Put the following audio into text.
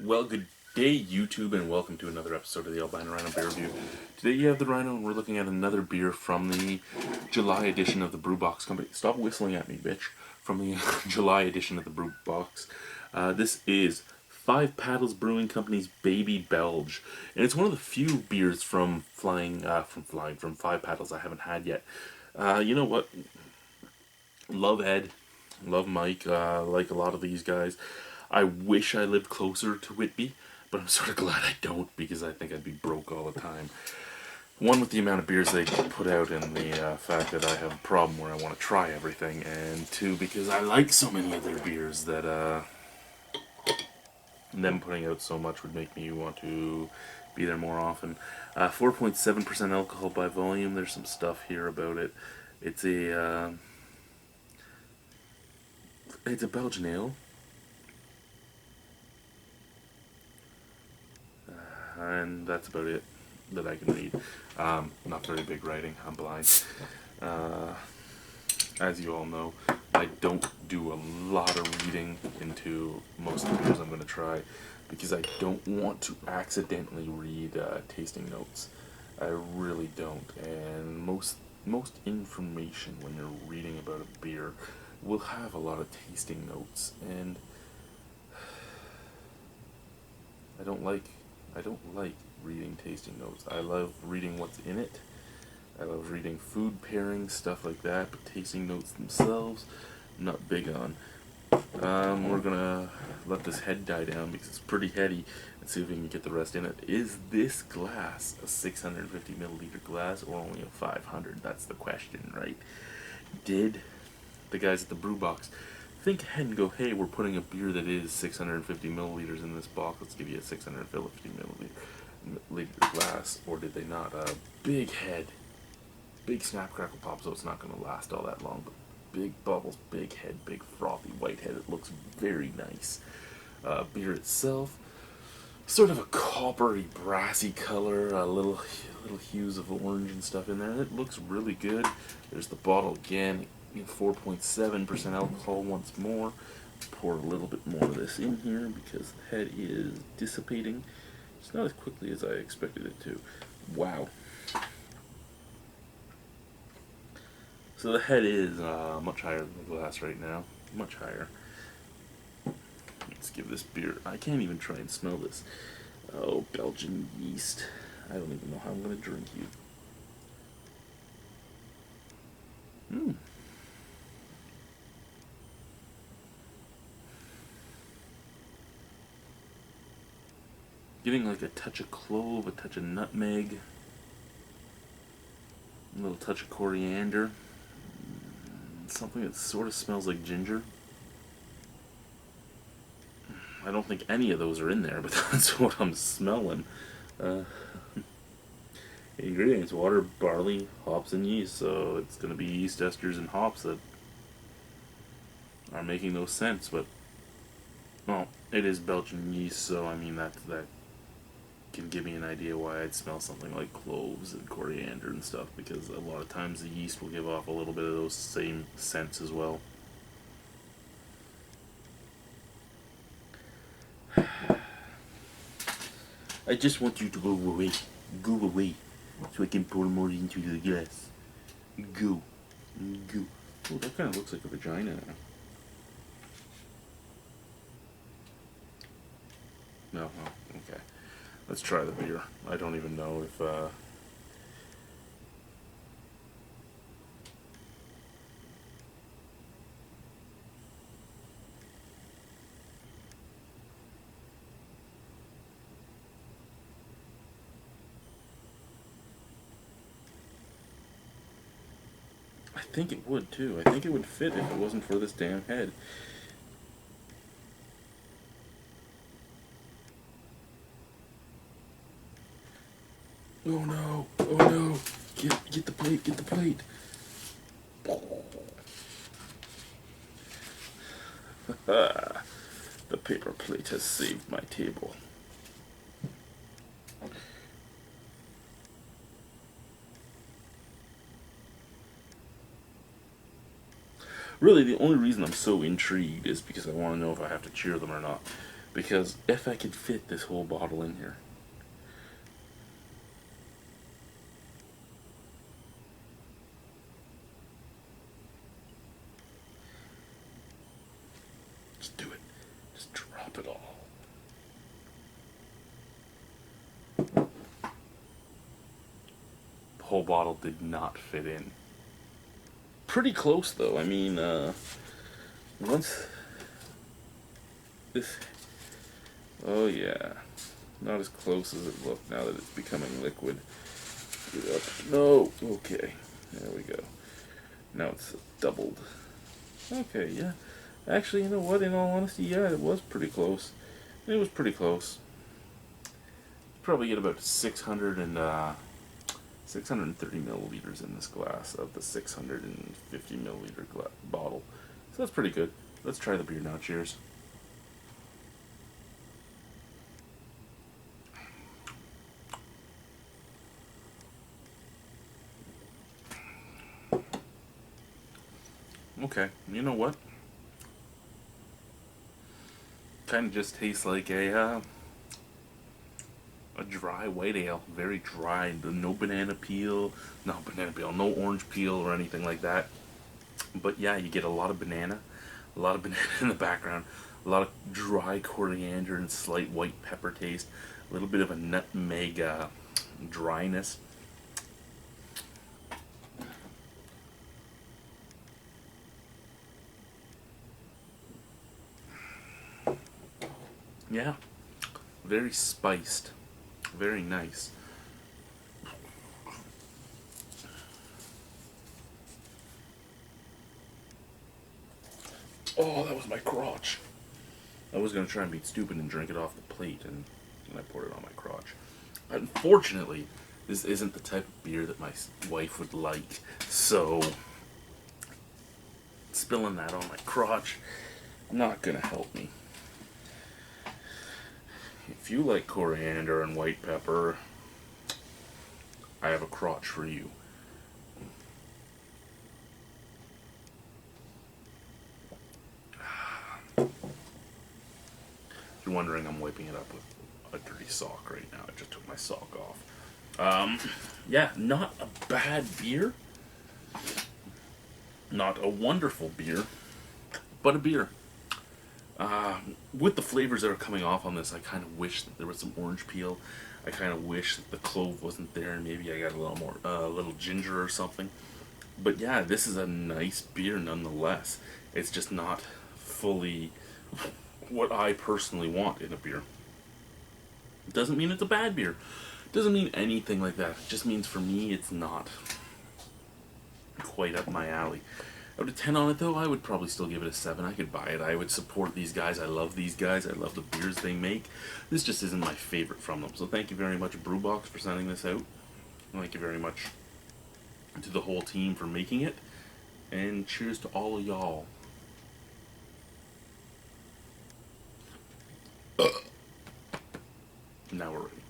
Well, good day, YouTube, and welcome to another episode of the Albino Rhino Beer Review. Today you have the Rhino, and we're looking at another beer from the July edition of the Brew Box Company. Stop whistling at me, bitch. From the July edition of the Brew Box. This is Five Paddles Brewing Company's Baby Belge, and it's one of the few beers from Five Paddles I haven't had yet. You know what? Love Ed, love Mike, like a lot of these guys. I wish I lived closer to Whitby, but I'm sort of glad I don't because I think I'd be broke all the time. One, with the amount of beers they put out and the fact that I have a problem where I want to try everything, and two, because I like so many of their beers that them putting out so much would make me want to be there more often. 4.7% alcohol by volume. There's some stuff here about it. It's a Belgian ale. And that's about it that I can read. Not very big writing. I'm blind. As you all know, I don't do a lot of reading into most of the beers I'm going to try because I don't want to accidentally read tasting notes. I really don't. And most information when you're reading about a beer will have a lot of tasting notes, and I don't like reading tasting notes. I love reading what's in it. I love reading food pairings, stuff like that, but tasting notes themselves, I'm not big on. We're gonna let this head die down because it's pretty heady and see if we can get the rest in it. Is this glass a 650 milliliter glass or only a 500? That's the question, right? Did the guys at the brew box think ahead and go, hey, we're putting a beer that is 650 milliliters in this box, let's give you a 650 milliliter glass, or did they not? Big head, big snap crackle pop, so it's not going to last all that long, but big bubbles, big head, big frothy white head. It looks very nice. Beer itself, sort of a coppery, brassy color, a little hues of orange and stuff in there. It looks really good. There's the bottle again. 4.7% alcohol once more. Pour a little bit more of this in here because the head is dissipating. It's not as quickly as I expected it to. Wow. So the head is much higher than the glass right now. Much higher. Let's give this beer... I can't even try and smell this. Oh, Belgian yeast. I don't even know how I'm going to drink you. Getting like a touch of clove, a touch of nutmeg, a little touch of coriander, something that sort of smells like ginger. I don't think any of those are in there, but that's what I'm smelling. Ingredients: water, barley, hops, and yeast. So it's going to be yeast esters and hops that are making those scents. But, well, it is Belgian yeast, so I mean that can give me an idea why I'd smell something like cloves and coriander and stuff, because a lot of times the yeast will give off a little bit of those same scents as well. I just want you to go away, so I can pour more into the glass. Go. Oh, that kind of looks like a vagina now. No, oh, okay. Let's try the beer. I don't even know if, I think it would, too. I think it would fit if it wasn't for this damn head. Oh no! Oh no! Get the plate! Get the plate! The paper plate has saved my table. Really, the only reason I'm so intrigued is because I want to know if I have to cheer them or not. Because if I could fit this whole bottle in here. Just do it. Just drop it all. The whole bottle did not fit in. Pretty close though. I mean, once this, oh yeah, not as close as it looked now that it's becoming liquid. Get up. No, okay, there we go. Now it's doubled. Okay, yeah. Actually, you know what? In all honesty, yeah, it was pretty close. It was pretty close. Probably get about 630 milliliters in this glass of the 650 milliliter bottle. So that's pretty good. Let's try the beer now. Cheers. Okay, you know what? Kind of just tastes like a dry white ale. Very dry. No banana peel. No banana peel. No orange peel or anything like that. But yeah, you get a lot of banana. A lot of banana in the background. A lot of dry coriander and slight white pepper taste. A little bit of a nutmeg dryness. Yeah. Very spiced. Very nice. Oh, that was my crotch. I was going to try and be stupid and drink it off the plate, and I poured it on my crotch. Unfortunately, this isn't the type of beer that my wife would like, so spilling that on my crotch, not going to help me. If you like coriander and white pepper, I have a crotch for you. If you're wondering, I'm wiping it up with a dirty sock right now. I just took my sock off. Yeah, not a bad beer. Not a wonderful beer, but a beer. With the flavors that are coming off on this, I kind of wish that there was some orange peel. I kind of wish that the clove wasn't there, and maybe I got a little more, a little ginger or something. But yeah, this is a nice beer nonetheless. It's just not fully what I personally want in a beer. It doesn't mean it's a bad beer. It doesn't mean anything like that. It just means for me, it's not quite up my alley. Out of 10 on it though, I would probably still give it a 7. I could buy it. I would support these guys. I love these guys. I love the beers they make. This just isn't my favorite from them. So thank you very much, Brewbox, for sending this out. Thank you very much to the whole team for making it. And cheers to all of y'all. Now we're ready.